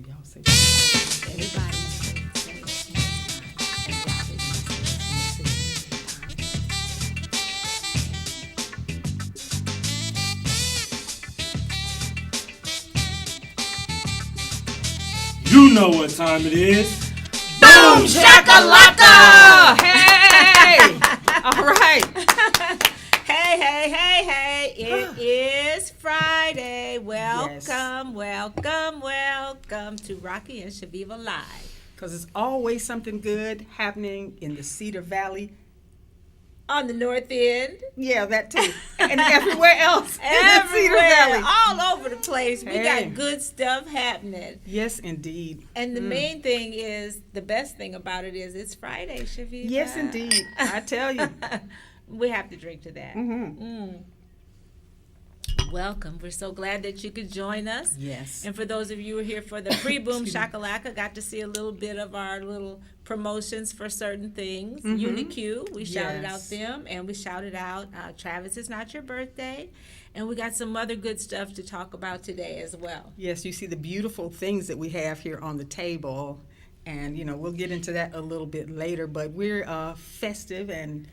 Y'all say Everybody You know what time it is. Boom shakalaka! Hey! All right. Hey, it is Friday. Welcome to Rocki and Chaveevah Live. Because there's always something good happening in the Cedar Valley. On the north end. Yeah, that too. And everywhere else in the Cedar Valley. All over the place. We Hey. got good stuff happening. Yes, indeed. And the main thing is, the best thing about it is it's Friday, Chaveevah. Yes, indeed. I tell you. We have to drink to that. Mm-hmm. Welcome. We're so glad that you could join us. Yes. And for those of you who are here for the pre-boom shakalaka, got to see a little bit of our little promotions for certain things. UniQ, we shouted out Yes. them, and we shouted out Travis, It's Not Your Birthday. And we got some other good stuff to talk about today as well. Yes, you see the beautiful things that we have here on the table. And, we'll get into that a little bit later. But we're festive and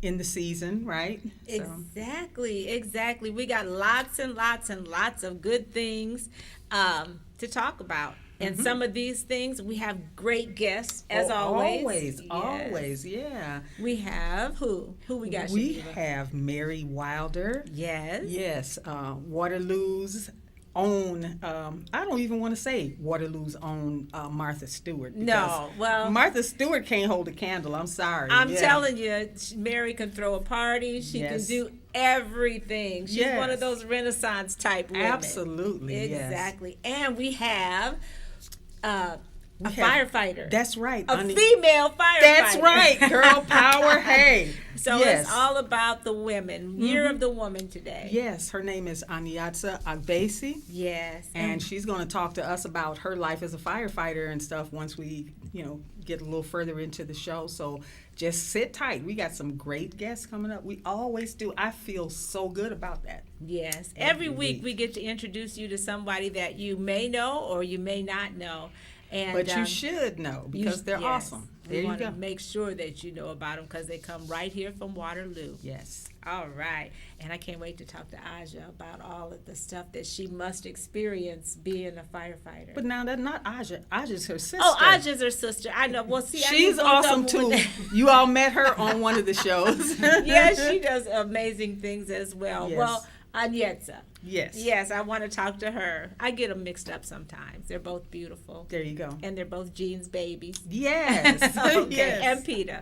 in the season, right? So. Exactly. We got lots and lots and lots of good things to talk about. And some of these things, we have great guests, as always. Always, yeah. We have who? Who we got, We Chaveevah? have Mary Wilder. Yes. Yes, Waterloo's own, I don't even want to say Waterloo's own Martha Stewart. No, well, Martha Stewart can't hold a candle. I'm sorry. I'm telling you, Mary can throw a party. She Yes. can do everything. She's Yes. one of those Renaissance type women. Absolutely, yes. Exactly. And we have a have- firefighter. That's right. a honey. female firefighter. That's right. Girl power. Hey. So yes. it's all about the women. Year of the Woman today. Yes, her name is Onyotse Agbese. Yes. And she's going to talk to us about her life as a firefighter and stuff once we, get a little further into the show. So just sit tight. We got some great guests coming up. We always do. I feel so good about that. Yes. Every Every week week. we get to introduce you to somebody that you may know or you may not know. And But you should know because they're yes, awesome. There we you want go. to make sure that you know about them because they come right here from Waterloo. Yes. All right. And I can't wait to talk to Aja about all of the stuff that she must experience being a firefighter. But now that's not Aja. Aja's her sister. Oh, Aja's her sister. I know. Well, see, She's awesome too. You all met her on one of the shows. Yeah, she does amazing things as well. Yes. Well, Onyotse. Yes. Yes, I want to talk to her. I get them mixed up sometimes. They're both beautiful. There you go. And they're both Jean's babies. Yes. Okay, Yes. and Peter.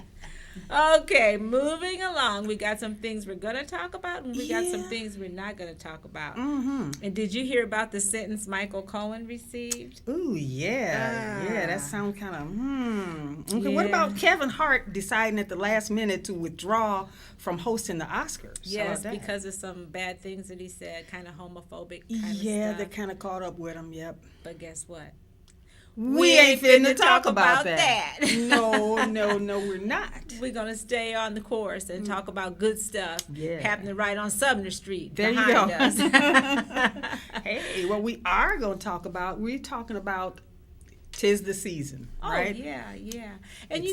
Okay, moving along. We got some things we're going to talk about, and we got some Yeah. things we're not going to talk about. Mm-hmm. And did you hear about the sentence Michael Cohen received? Ooh, yeah. Yeah, that Ah. sounds kind of, Okay, what Yeah. about Kevin Hart deciding at the last minute to withdraw from hosting the Oscars? How Yes, about that? because of some bad things that he said, kind of homophobic kind of Yeah, stuff. they kind of caught up with him, yep. But guess what? We ain't finna talk about that. that. No, we're not. We're going to stay on the course and talk about good stuff Yeah. happening right on Sumner Street There you behind go. us. Hey, what we are going to talk about, we're talking about 'tis the season, right? Oh, yeah. And,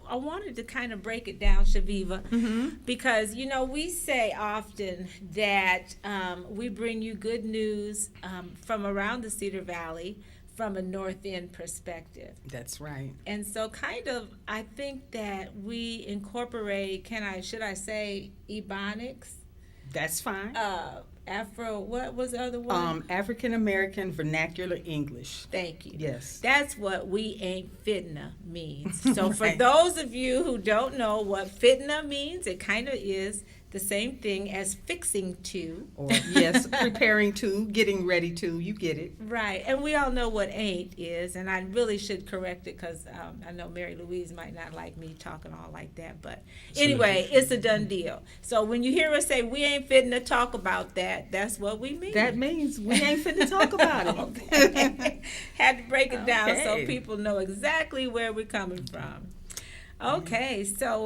I wanted to kind of break it down, Chaveevah, Mm-hmm. because, we say often that we bring you good news from around the Cedar Valley from a North End perspective. That's right. And so I think that we incorporate, should I say Ebonics? That's fine. Afro, what was the other one? African American Vernacular English. Thank you. Yes. That's what we ain't fitna means. So for Right. those of you who don't know what fitna means, it kind of is the same thing as fixing to. Or yes, preparing to, getting ready to. You get it. Right, and we all know what ain't is, and I really should correct it because I know Mary Louise might not like me talking all like that, but anyway, it's a done deal. So when you hear us say we ain't fitting to talk about that, that's what we mean. That means we ain't fit to talk about it. Okay. Had to break it down so Okay. people know exactly where we're coming from. Okay, so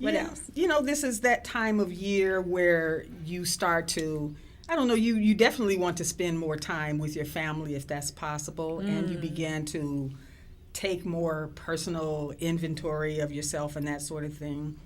what Yeah. else? This is that time of year where you start to I don't know, you definitely want to spend more time with your family if that's possible, and you begin to take more personal inventory of yourself and that sort of thing.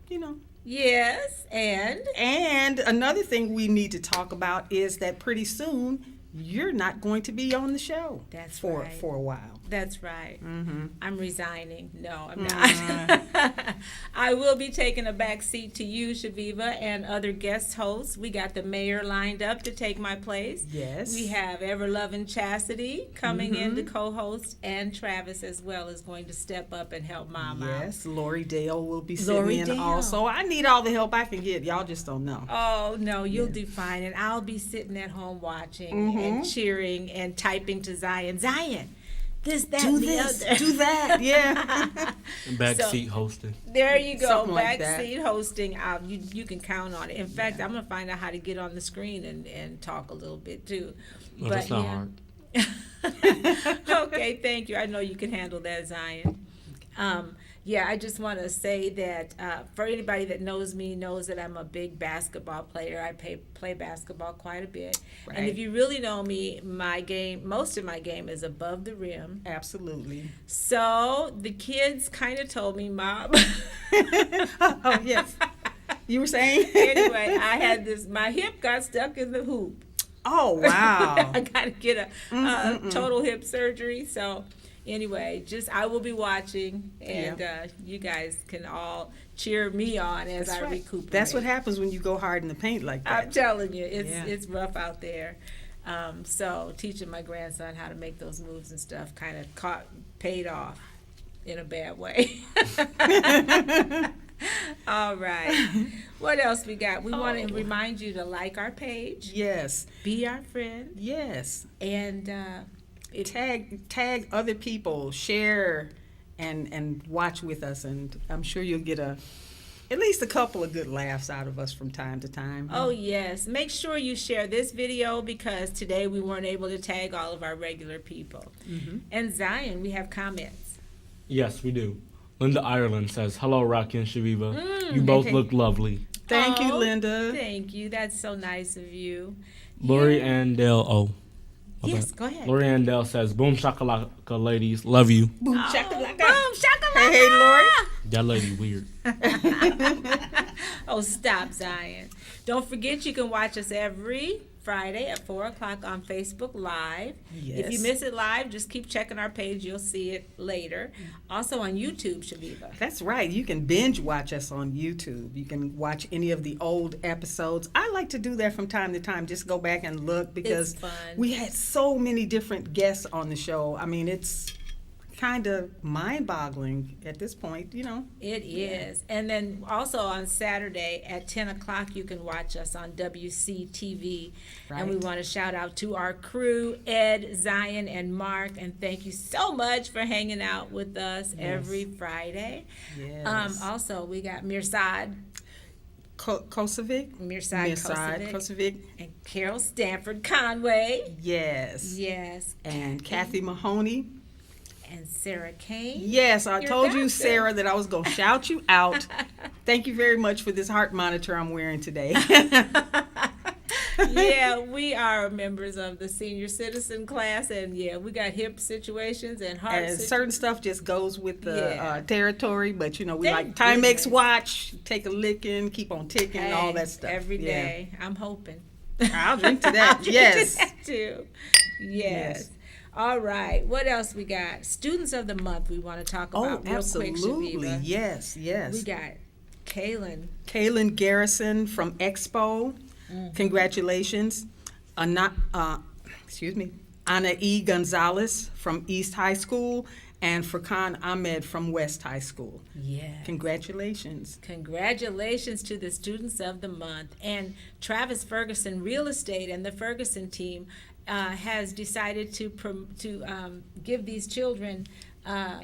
You know. Yes, and And another thing we need to talk about is that pretty soon you're not going to be on the show. That's for right. for a while. That's right. Mm-hmm. I'm resigning. No, I'm not. I will be taking a back seat to you, Chaveevah, and other guest hosts. We got the mayor lined up to take my place. Yes. We have Ever-Loving Chastity coming in to co-host, and Travis as well is going to step up and help Mom out. Yes, Lori Dale will be sitting Lori in Dale. also. I need all the help I can get. Y'all just don't know. Oh, no, you'll do fine. And I'll be sitting at home watching and cheering and typing to Zion. Zion, this, that, Do and the this, other. do that. Yeah. Backseat hosting. There you go, Something like that. backseat hosting. You can count on it. In fact, I'm gonna find out how to get on the screen and talk a little bit too. Well, that's not hard. Okay, thank you. I know you can handle that, Zion. Yeah, I just want to say that for anybody that knows me knows that I'm a big basketball player. I play basketball quite a bit. Right. And if you really know me, most of my game is above the rim. Absolutely. So the kids kind of told me, Mom. Oh, yes. You were saying? Anyway, I had my hip got stuck in the hoop. Oh, wow. I got to get a total hip surgery. So anyway, I will be watching, and you guys can all cheer me on as I recuperate. That's what happens when you go hard in the paint like that. I'm telling you, it's rough out there. So teaching my grandson how to make those moves and stuff kind of paid off in a bad way. All right. What else we got? We want to remind you to like our page. Yes. Be our friend. Yes. And tag other people, share, and watch with us, and I'm sure you'll get at least a couple of good laughs out of us from time to time. Oh, yes. Make sure you share this video because today we weren't able to tag all of our regular people. And Zion, we have comments. Yes, we do. Linda Ireland says, "Hello, Rocki and Chaveevah. You both look lovely." Thank you, Linda. Thank you. That's so nice of you. Lori Andell, Yes, go ahead. Lori Andell says, "Boom shakalaka, ladies, love you." Boom shakalaka. Boom, shakalaka. Hey, Lori. That lady weird. Oh, stop, Zion. Don't forget you can watch us every Friday at 4 o'clock on Facebook Live. Yes. If you miss it live, just keep checking our page. You'll see it later. Also on YouTube, Chaveevah. That's right. You can binge watch us on YouTube. You can watch any of the old episodes. I like to do that from time to time. Just go back and look because It's fun. we had so many different guests on the show. I mean, it's kind of mind-boggling at this point, you know. It is. And then also on Saturday at 10 o'clock, you can watch us on WCTV. And we Right. want to shout out to our crew, Ed, Zion, and Mark. And thank you so much for hanging out with us every Friday. Yes. Also, we got Mirsad Kosovic. Kosovic, and Carol Stanford Conway. Yes. Yes. And Kathy Mahoney. And Sarah Kane. Yes, I Your told you, doctor. Sarah, that I was going to shout you out. Thank you very much for this heart monitor I'm wearing today. Yeah, we are members of the senior citizen class, and yeah, we got hip situations and heart And situations. certain stuff just goes with the territory, but you know, we Thank like Timex goodness. watch, take a licking, keep on ticking, and all that stuff. Every Yeah. day. I'm hoping. I'll drink to that. I'll drink Yes. to that too. Yes. All right. What else we got? Students of the month we want to talk Oh, about real absolutely. quick, Chaveevah. Yes, yes. We got Kaylin. Kaylin Garrison from Expo. Congratulations. Anna E. Gonzalez from East High School, and Furkan Ahmed from West High School. Yeah. Congratulations. Congratulations to the students of the month. And Travis Ferguson Real Estate and the Ferguson team has decided to give these children a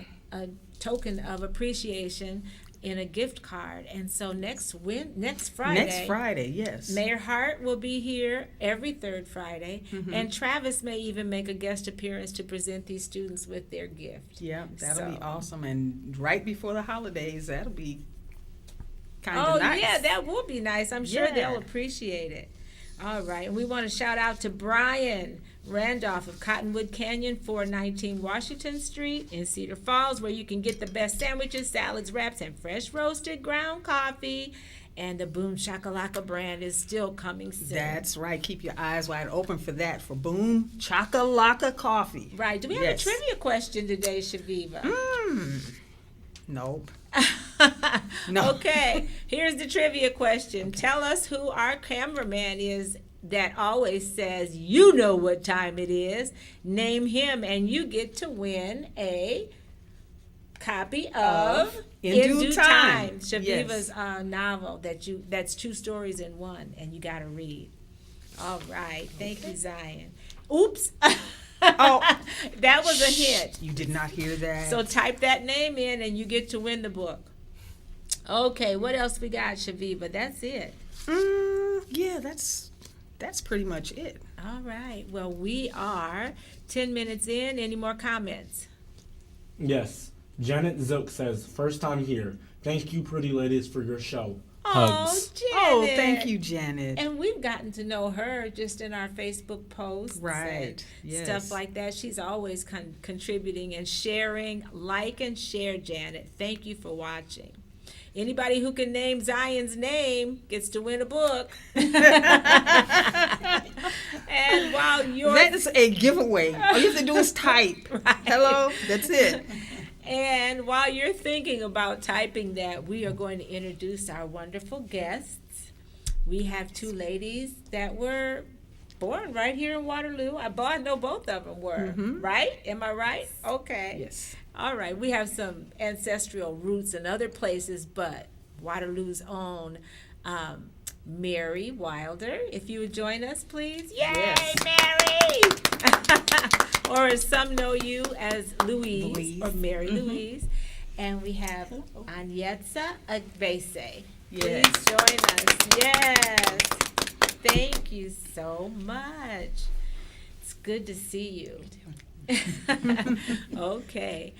token of appreciation in a gift card. And so next Friday. Next Friday, yes. Mayor Hart will be here every third Friday, and Travis may even make a guest appearance to present these students with their gift. Yeah, that'll be So- awesome. And right before the holidays, that'll be kind of nice. Yeah, that will be nice. I'm sure Yeah. they'll appreciate it. All right, and we want to shout out to Brian Randolph of Cottonwood Canyon, 419 Washington Street in Cedar Falls, where you can get the best sandwiches, salads, wraps, and fresh roasted ground coffee. And the Boom Shakalaka brand is still coming soon. That's right. Keep your eyes wide open for that, for Boom Chakalaka Coffee. Right. Do we have a trivia question today, Chaveevah? Nope. No. Okay, here's the trivia question. Okay. Tell us who our cameraman is that always says, you know what time it is. Name him, and you get to win a copy of In Due Time. Chaveevah's novel that's 2 stories in one, and you got to read. All right. Thank you, Zion. Oops. Oh, that was a hint. You did not hear that. So type that name in, and you get to win the book. Okay, what else we got, Chaveevah? That's it. Yeah, that's pretty much it. All right. Well, we are 10 minutes in. Any more comments? Yes. Janet Zook says, first time here. Thank you, pretty ladies, for your show. Hugs. Janet. Oh, thank you, Janet. And we've gotten to know her just in our Facebook posts. Right. Yes. Stuff like that. She's always contributing and sharing. Like and share, Janet. Thank you for watching. Anybody who can name Zion's name gets to win a book. And while you're... That is a giveaway. All you have to do is type. Right. Hello? That's it. And while you're thinking about typing that, we are going to introduce our wonderful guests. We have 2 ladies that were born right here in Waterloo. I know both of them were, right? Am I right? Okay. Yes. All right. We have some ancestral roots in other places, but Waterloo's own Mary Wilder. If you would join us, please. Yay, yes. Mary! Or as some know you as Louise. Or Mary Louise. And we have Onyotse Agbese. Yes. Please join us. Yes. Thank you so much. It's good to see you. Okay.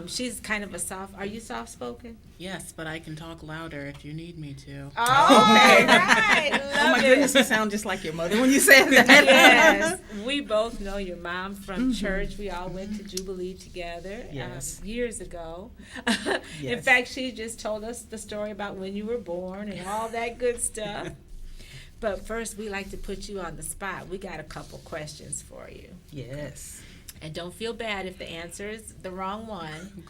She's kind of are you soft-spoken? Yes, but I can talk louder if you need me to. Oh, okay. Right. Oh, my goodness, you sound just like your mother when you said that. Yes. We both know your mom from church. We all went to Jubilee together years ago. Yes. In fact, she just told us the story about when you were born and all that good stuff. But first, we like to put you on the spot. We got a couple questions for you. Yes. And don't feel bad if the answer is the wrong one.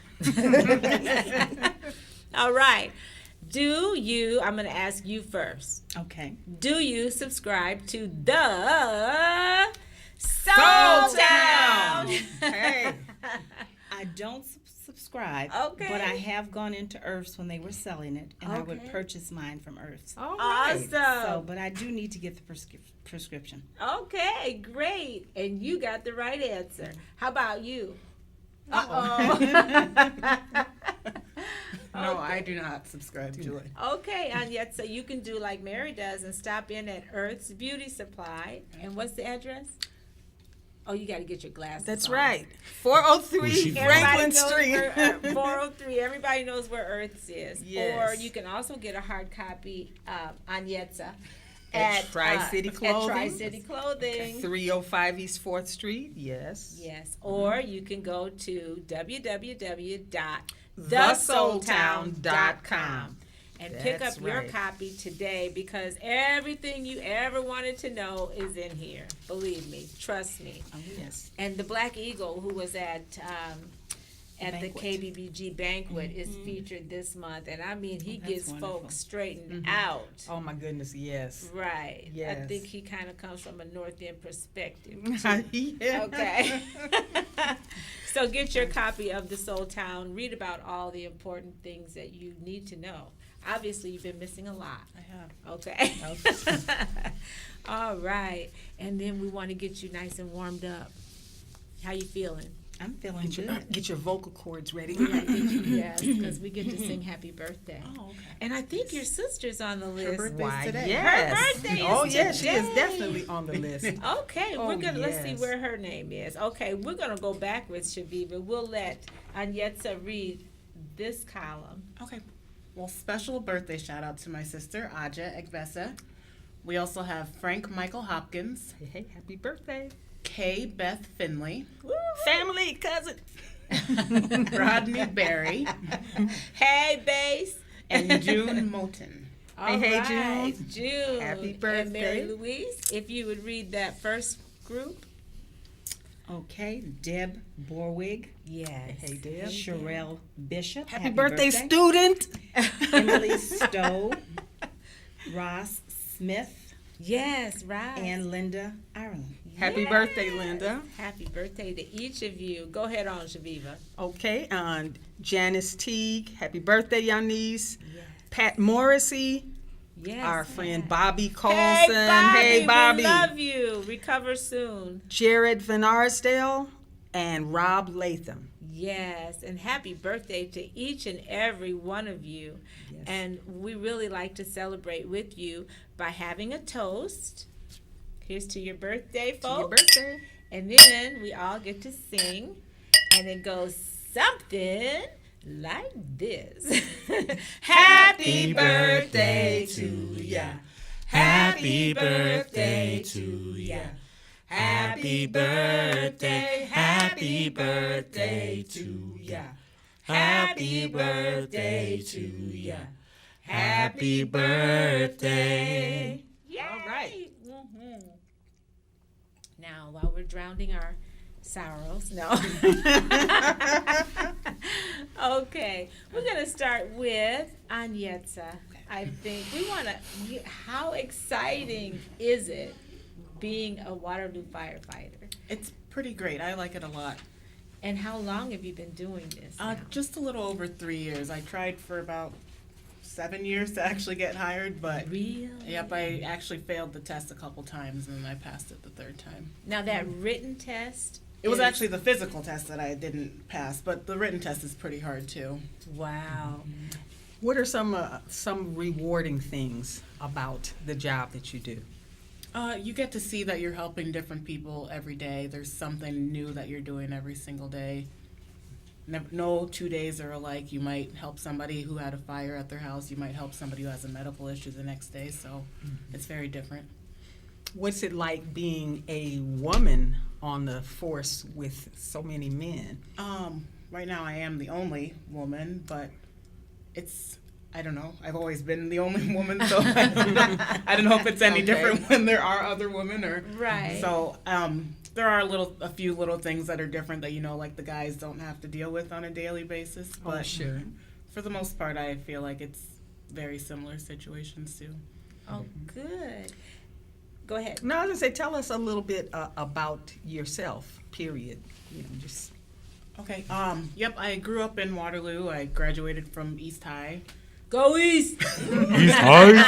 All right. I'm going to ask you first. Okay. Do you subscribe to the Soul Town? Hey. I don't subscribe. Okay. But I have gone into Earth's when they were selling it, and I would Okay. purchase mine from Earth's. All right. Awesome. So, but I do need to get the prescription. Okay, great. And you got the right answer. How about you? Uh-oh. No, I do not subscribe to it. Okay, Onyetsa, so you can do like Mary does and stop in at Earth's Beauty Supply. And what's the address? Oh, you got to get your glasses. That's on. right. 403 Franklin Everybody knows Street. 403. Everybody knows where Earth's is. Yes. Or you can also get a hard copy Onyetsa At Tri-City Clothing. At Tri-City Clothing. 305 East 4th Street. Yes. Yes. Or you can go to www.thesoultown.com and pick up your copy today, because everything you ever wanted to know is in here. Believe me. Trust me. Oh, yes. And the Black Eagle, who was at the KBBG banquet, is featured this month, and I mean, he gets folks straightened out. Oh my goodness, yes. Right. Yes. I think he kind of comes from a North End perspective. Yeah. Okay. So get your copy of The Soul Town. Read about all the important things that you need to know. Obviously, you've been missing a lot. I have. Okay. All right. And then we want to get you nice and warmed up. How you feeling? I'm feeling good. Get your vocal cords ready. Yes, because we get to sing happy birthday. Oh, okay. And I think your sister's on the list. birthday's Why, today. yes. Her birthday is Oh, yes, she is today. definitely on the list. Okay, Oh, let's see yes. where her name is. Okay, we're gonna go backwards, Chaveevah. We'll let Onyetsa read this column. Okay. Well, special birthday shout out to my sister, Agbese, We also have Frank Michael Hopkins, Hey, happy birthday. Kay Beth Finley, Family, cousin. Rodney Berry, Hey, Base. and June Moten. All hey, right, June. June. Happy And Mary birthday. Louise, if you would read that first group. Okay, Deb Borwig, Yes. Hey, Deb. Sherelle Bishop. Happy birthday, student. Emily Stowe, Ross Smith, Yes, right. and Linda Ireland. Happy Yes. birthday, Linda. Happy birthday to each of you. Go ahead on, Chaveevah. Okay, Janice Teague. Happy birthday, Yanis. Yes. Pat Morrissey. Yes. Our friend yes. Bobby Colson. Hey, Bobby. Hey, We love you. Recover soon. Jared Van Arsdale and Rob Latham. Yes, and happy birthday to each and every one of you. Yes. And we really like to celebrate with you by having a toast. Here's to your birthday, To your folks. birthday. And then we all get to sing, and it goes something like this. Happy birthday to ya. Happy birthday to ya. Happy birthday, happy birthday to ya. Happy birthday to ya. Happy birthday. All right. Mhm. Now, while we're drowning our sorrows, no. Okay, we're going to start with Onyotse. I think we want to, how exciting is it being a Waterloo firefighter? It's pretty great. I like it a lot. And how long have you been doing this now? Just a little over 3 years. I tried for about 7 years to actually get hired, but Really? yep, I actually failed the test a couple times and then I passed it the third time. Now that written test? It was is- actually the physical test that I didn't pass, but the written test is pretty hard too. Wow. What are some rewarding things about the job that you do? You get to see that you're helping different people every day. There's something new that you're doing every single day. No 2 days are alike. You might help somebody who had a fire at their house. You might help somebody who has a medical issue the next day. So it's very different. What's it like being a woman on the force with so many men? Right now I am the only woman, but I don't know. I've always been the only woman, so I don't know if it's any Okay. different when there are other women or. Right. So there are a few little things that are different that like the guys don't have to deal with on a daily basis. But Sure. for the most part, I feel like it's very similar situations too. Oh, good. Go ahead. No, I was gonna say, tell us a little bit about yourself. Period. Just Okay. Yep. I grew up in Waterloo. I graduated from East High. Go East! He's high.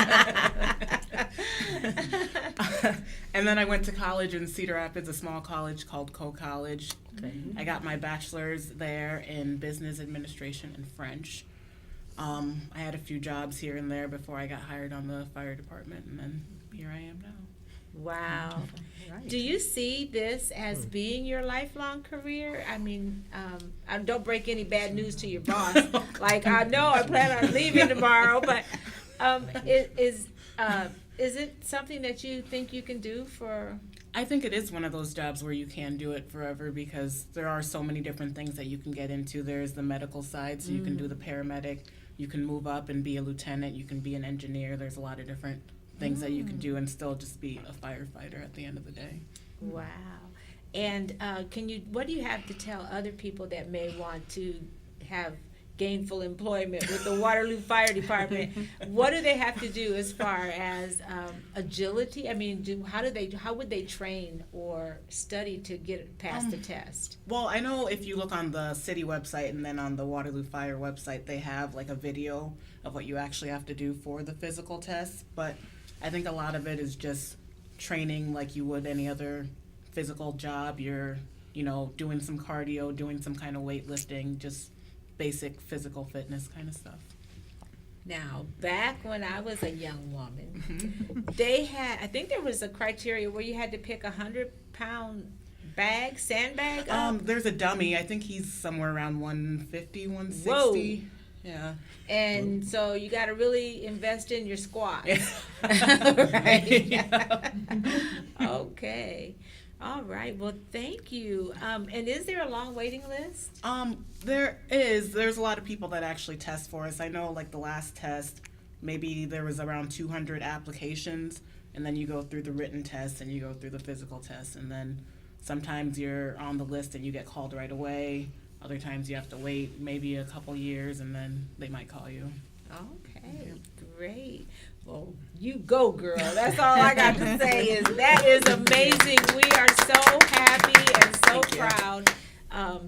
And then I went to college in Cedar Rapids, a small college called Co College. I got my bachelor's there in business administration and French. I had a few jobs here and there before I got hired on the fire department, and then here I am now. Wow. right. Do you see this as being your lifelong career? I mean, don't break any bad news to your boss. Like, I know I plan on leaving tomorrow, but is it something that you think you can do for? I think it is one of those jobs where you can do it forever because there are so many different things that you can get into. There's the medical side, so you can do the paramedic. You can move up and be a lieutenant. You can be an engineer. There's a lot of different things that you can do and still just be a firefighter at the end of the day. Wow. And what do you have to tell other people that may want to have gainful employment with the Waterloo Fire Department? What do they have to do as far as agility? I mean, how would they train or study to get past the test? Well, I know if you look on the city website and then on the Waterloo Fire website, they have like a video of what you actually have to do for the physical test. But I think a lot of it is just training like you would any other physical job. You're, doing some cardio, doing some kind of weightlifting, just basic physical fitness kind of stuff. Now, back when I was a young woman, I think there was a criteria where you had to pick 100-pound sandbag up. There's a dummy. I think he's somewhere around 150, 160. Whoa. Yeah. And so you got to really invest in your squad. Right. Okay. All right. Well, thank you. And is there a long waiting list? There's a lot of people that actually test for us. I know, like, the last test, maybe there was around 200 applications, and then you go through the written test and you go through the physical test, and then sometimes you're on the list and you get called right away. Other times you have to wait maybe a couple years, and then they might call you. Okay, great. Well, you go, girl. That's all I got to say is that is amazing. We are so happy and so Thank you. proud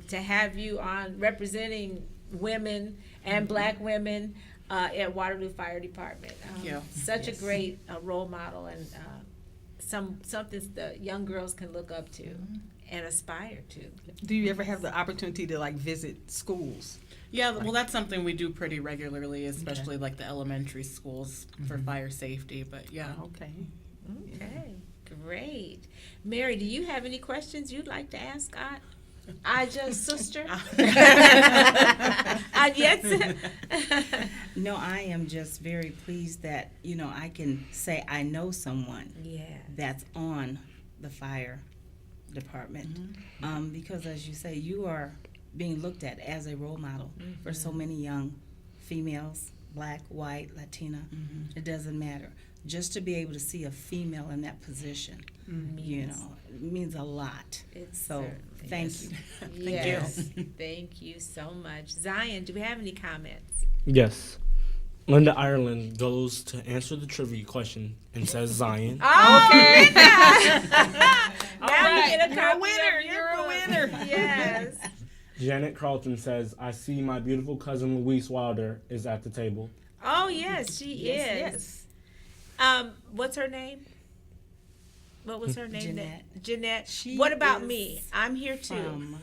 to have you on representing women and Black women at Waterloo Fire Department. Thank you. Such a Yes. great role model and something the young girls can look up to and aspire to. Do you ever have the opportunity to like visit schools? Yeah, well, that's something we do pretty regularly, especially like the elementary schools for fire safety. But yeah. Okay. Okay, great. Mary, do you have any questions you'd like to ask Aja's sister? Onyotse? No, I am just very pleased that, I can say I know someone Yeah. that's on the fire department. Because as you say, you are being looked at as a role model for so many young females, Black, white, Latina. It doesn't matter. Just to be able to see a female in that position, it means a lot. It So certainly thank is. you. Yes, thank you so much. Zion, do we have any comments? Yes. Linda Ireland goes to answer the trivia question and says Zion. Oh, Okay. now All right, you get a you're a copy winner, of your you're a book. winner. Yes. Janet Carlton says, I see my beautiful cousin Louise Wilder is at the table. Oh, yes, she Yes, is. What's her name? What was her name? Jeanette. Jeanette. She What about is me? I'm here too. From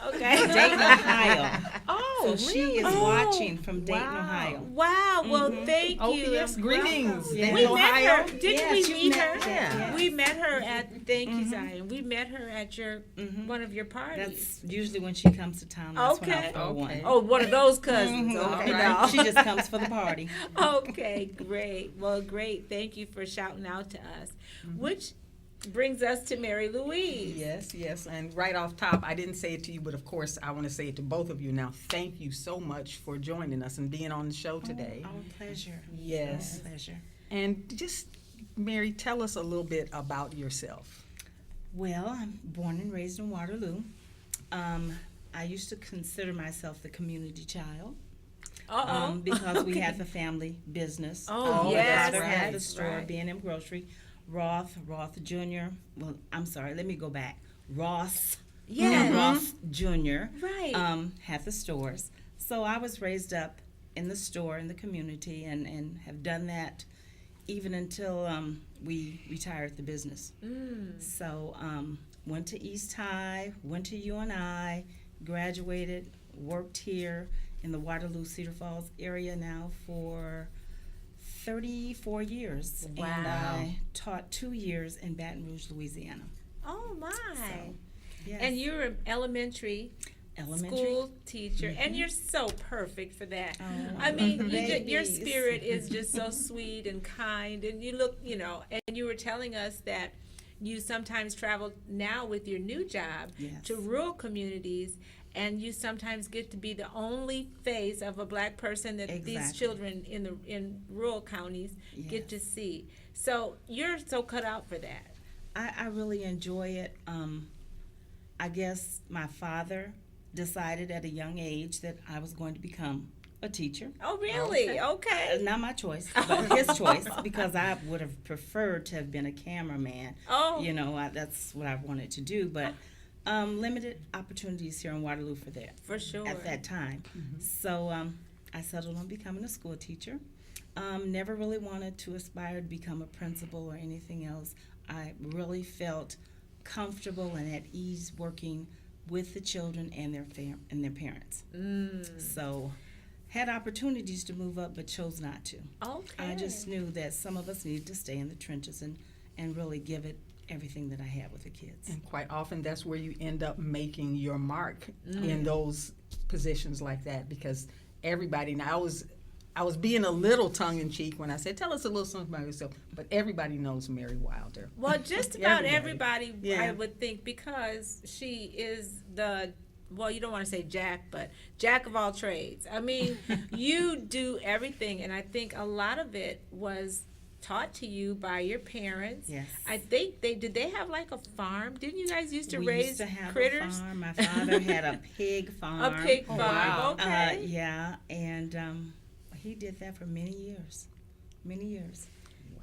Okay. Dayton, Ohio. Oh, So she is really? watching from Dayton, Wow. Ohio. Wow. Well, thank Oh, you. yes, greetings. Yeah. We Dayton, met Ohio. her. Didn't Yes, we you meet met her? her, yes. We met her at. Thank you, Zion. We met her at your one of your parties. That's usually when she comes to town. That's when Okay. I throw one. Oh, one of those cousins. Mhm. Okay. All right. no. She just comes for the party. Okay, great. Well, great. Thank you for shouting out to us. Which brings us to Mary Louise. Yes. And right off top, I didn't say it to you, but of course, I want to say it to both of you now. Thank you so much for joining us and being on the show today. Our pleasure. Yes. Our pleasure. And just, Mary, tell us a little bit about yourself. Well, I'm born and raised in Waterloo. I used to consider myself the community child because we had the family business. Oh, My yes, father had the that's store, right. B&M Grocery. Roth Jr. Well, I'm sorry, let me go back. Ross Yes. and Ross Jr. Right. Had the stores. So I was raised up in the store, in the community, and have done that even until we retired the business. So went to East High, went to UNI, graduated, worked here in the Waterloo, Cedar Falls area now for 34 years. Wow. And I taught 2 years in Baton Rouge, Louisiana. Oh my. Yes. And you're an elementary school teacher, and you're so perfect for that. Oh, I mean, your babies. spirit is just so sweet and kind, and you look, and you were telling us that you sometimes travel now with your new job Yes. to rural communities, and you sometimes get to be the only face of a Black person that these Exactly. children in rural counties get to see. So you're so cut out for that. I really enjoy it. I guess my father decided at a young age that I was going to become a teacher. Oh, really? Okay. Not my choice, but his choice, because I would have preferred to have been a cameraman. Oh. That's what I wanted to do, but limited opportunities here in Waterloo for that. For sure. At that time. So I settled on becoming a school teacher. Never really wanted to aspire to become a principal or anything else. I really felt comfortable and at ease working with the children and their parents. So had opportunities to move up but chose not to. Okay. I just knew that some of us needed to stay in the trenches and really give it everything that I had with the kids. And quite often, that's where you end up making your mark in those positions like that, because everybody. Now I was being a little tongue in cheek when I said, "Tell us a little something about yourself." But everybody knows Mary Wilder. Well, just about Everybody. everybody, Yeah. I would think, because she is well, you don't want to say Jack, but Jack of all trades. I mean, you do everything, and I think a lot of it was taught to you by your parents. Yes. I think did they have like a farm? Didn't you guys used to We raise used to have critters? a farm. My father had a pig farm. A pig farm. wow. Okay. Yeah, and he did that for many years. Many years.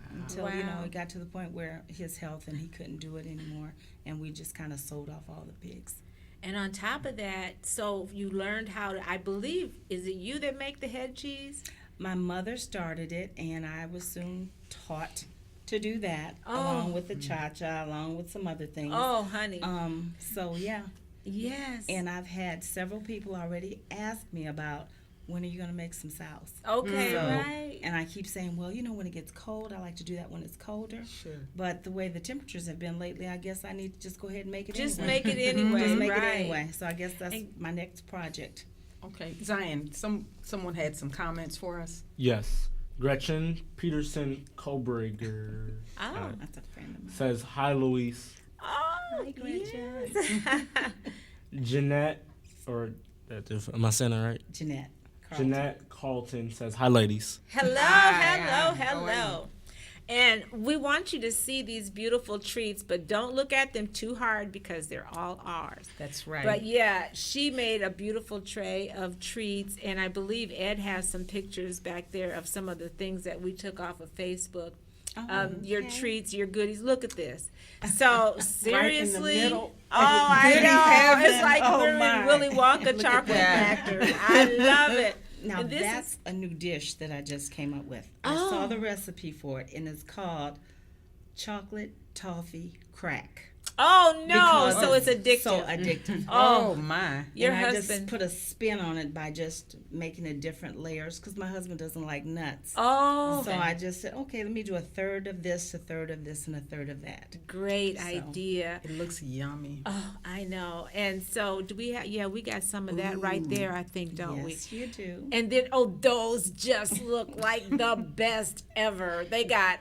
Until, you know, Wow. it got to the point where his health and he couldn't do it anymore, and we just kind of sold off all the pigs. And on top of that, so you learned how to, I believe, is it you that make the head cheese? My mother started it, and I was soon taught to do that, Oh. along with the cha-cha, along with some other things. Oh, honey. So, yeah. Yes. And I've had several people already ask me about, when are you going to make some sauce? Okay, So, right. and I keep saying, well, you know, when it gets cold, I like to do that when it's colder. Sure. But the way the temperatures have been lately, I guess I need to just go ahead and make it Just anyway. make it anyway, Just make right. it anyway. So I guess that's And- my next project. Okay, Zion. Someone had some comments for us. Yes. Gretchen Peterson Kobriger Oh. That's a friend of mine. says, "Hi, Luis." Oh, Hi, Gretchen. yes. Jeanette, am I saying that right? Jeanette. Carlton. Jeanette Carlton says, "Hi, ladies." Hello, Hi, hello, hi. How are hello. And we want you to see these beautiful treats, but don't look at them too hard because they're all ours. That's right. But yeah, she made a beautiful tray of treats, and I believe Ed has some pictures back there of some of the things that we took off of Facebook. Your okay. treats, your goodies. Look at this. So seriously, middle. oh, I Goodies know. heaven. It's like Oh, we're in my. Willy Wonka Look at chocolate that. factory. I love it. Now And this that's a new dish that I just came up with. I Oh. saw the recipe for it, and it's called chocolate toffee crack. Oh no! Because So it's addictive. So addictive. Oh my. Your and I husband. just put a spin on it by just making it different layers because my husband doesn't like nuts. Oh, So I just said, okay, let me do a third of this, a third of this, and a third of that. great So. idea. It looks yummy. Oh, I know. And so do we have? Yeah, we got some of that right there. I think, don't we? Yes, you do. And then, oh, those just look like the best ever. They got,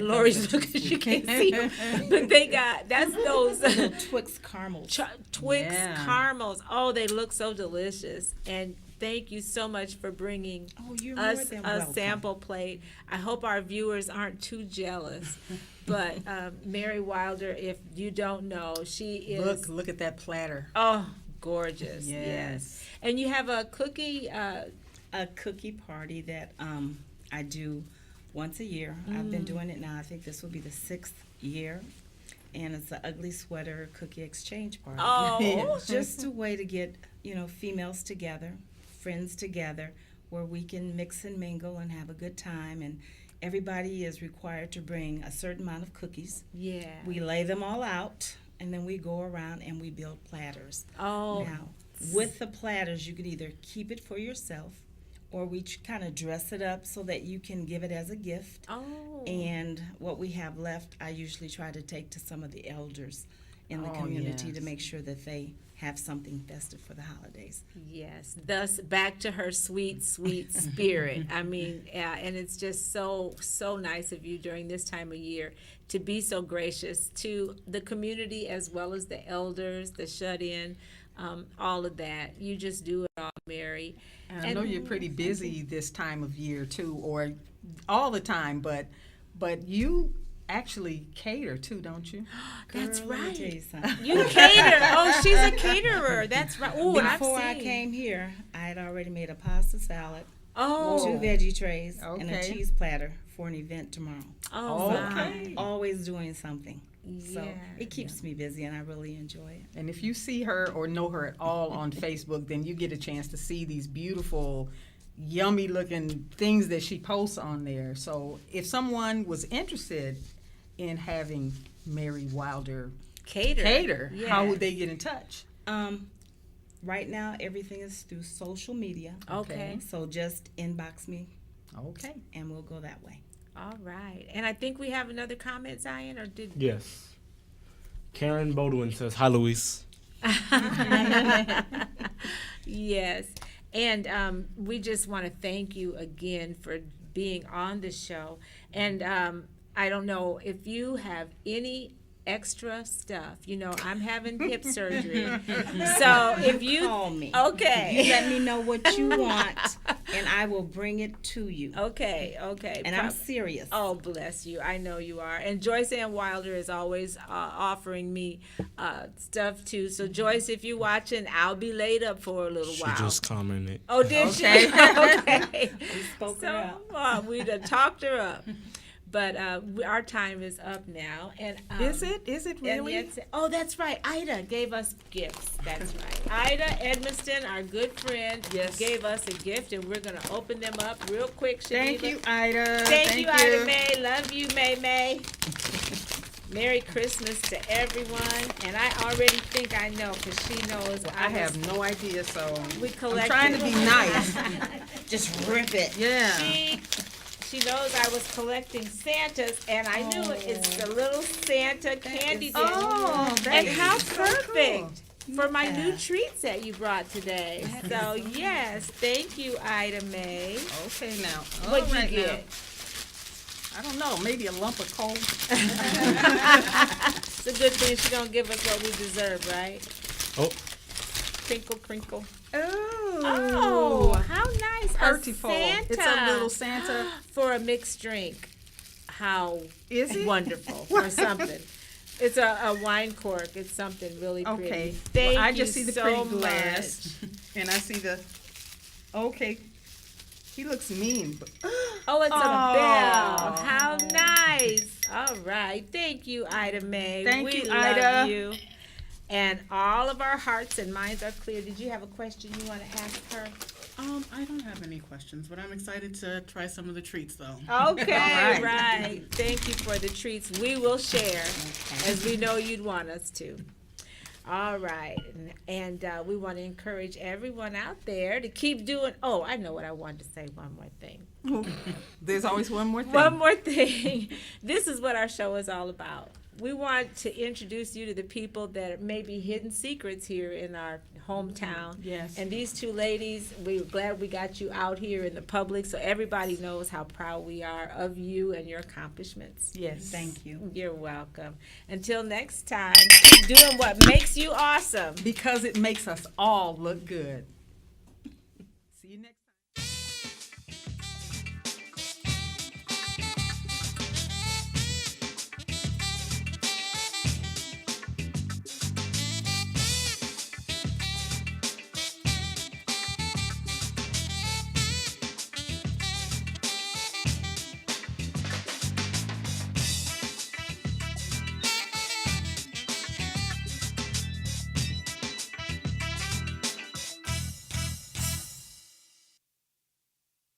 Lori's looking, she can't see them, but they got, that's those Little Twix caramels. Twix Yeah. caramels. Oh, they look so delicious. And thank you so much for bringing Oh, you're more us than a welcome. sample plate. I hope our viewers aren't too jealous. But Mary Wilder, if you don't know, she is, Look at that platter. oh, gorgeous. Yes. Yes. And you have a cookie, A cookie party that I do once a year. I've been doing it now. I think this will be the 6th year. And it's an ugly sweater cookie exchange party. oh, It's just a way to get, females together, friends together, where we can mix and mingle and have a good time. And everybody is required to bring a certain amount of cookies. yeah. We lay them all out, and then we go around and we build platters. Oh, Now, with the platters, you could either keep it for yourself, or we kind of dress it up so that you can give it as a gift. oh. And what we have left, I usually try to take to some of the elders in the Oh, community to yes. make sure that they have something festive for the holidays. Yes, thus back to her sweet, sweet spirit. I mean, and it's just so nice of you during this time of year to be so gracious to the community as well as the elders, the shut-in, all of that. You just do it all, Mary. And I know you're pretty busy this time of year too, or all the time, but you actually cater too, don't you? That's Girl, let me tell right. you something. You cater. Oh, she's a caterer. That's right. Oh, and I've Before I seen. came here, I had already made a pasta salad, Oh, 2 veggie trays, and a Okay. cheese platter for an event tomorrow. oh, Okay. my. Always doing something. So Yeah. it keeps me busy, and I really enjoy it. And if you see her or know her at all on Facebook, then you get a chance to see these beautiful, yummy looking things that she posts on there. So if someone was interested in having Mary Wilder cater, Yeah. how would they get in touch? Right now, everything is through social media. Okay. So just inbox me, Okay. and we'll go that way. All right. And I think we have another comment, Zion, or did Yes. Karen Bodwin says, "Hi, Luis." Yes. And we just want to thank you again for being on the show. And I don't know if you have any extra stuff. You know, I'm having hip surgery. So if you call me. Okay. You let me know what you want, and I will bring it to you. Okay. And I'm serious. Oh, bless you. I know you are. And Joyce Ann Wilder is always offering me stuff too. So Joyce, if you're watching, I'll be laid up for a little She while. just commented. Oh, did she? Okay. We spoke her up. We done talked her up. But our time is up now. And Is it? Is it really? Oh, that's right. Ida gave us gifts. That's right. Ida Edmiston, our good friend, Yes. gave us a gift, and we're going to open them up real quick. Thank Shaviva. you, Ida. Thank you, Ida May. Love you, May May. Merry Christmas to everyone. And I already think I know because she knows. I have no idea, so We I'm collected. trying to be nice. Just rip it. Yeah. She knows I was collecting Santas, and I knew it. It's a little Santa candy dish. Oh, that And is how so perfect for my new Yeah. treats that you brought today. So, yes, thank you, Ida May. cool. Okay, now. What'd All right you now. get? I don't know. Maybe a lump of coal. It's a good thing she's going to give us what we deserve, right? Oh, Crinkle, crinkle. Oh, How nice. Heartiful. A Santa. It's a little Santa. For a mixed drink. How Is it? wonderful. Or something. It's a wine cork. It's something really pretty. Okay. Thank Well, I you just see the so pretty much. glass, and I see the. Okay. He looks mean, but Oh, it's Oh. a bell. How nice. All right. Thank you, Ida May. Thank we you, love Ida. you. And all of our hearts and minds are clear. Did you have a question you want to ask her? I don't have any questions, but I'm excited to try some of the treats though. Okay, All right. right. Thank you for the treats. We will share, as we know you'd want us to. All right. And we want to encourage everyone out there to keep doing. Oh, I know what I wanted to say. One more thing. there's always one more thing. One more thing. This is what our show is all about. We want to introduce you to the people that may be hidden secrets here in our hometown. Yes. And these two ladies, we're glad we got you out here in the public so everybody knows how proud we are of you and your accomplishments. Yes. Thank you. You're welcome. Until next time, keep doing what makes you awesome. Because it makes us all look good.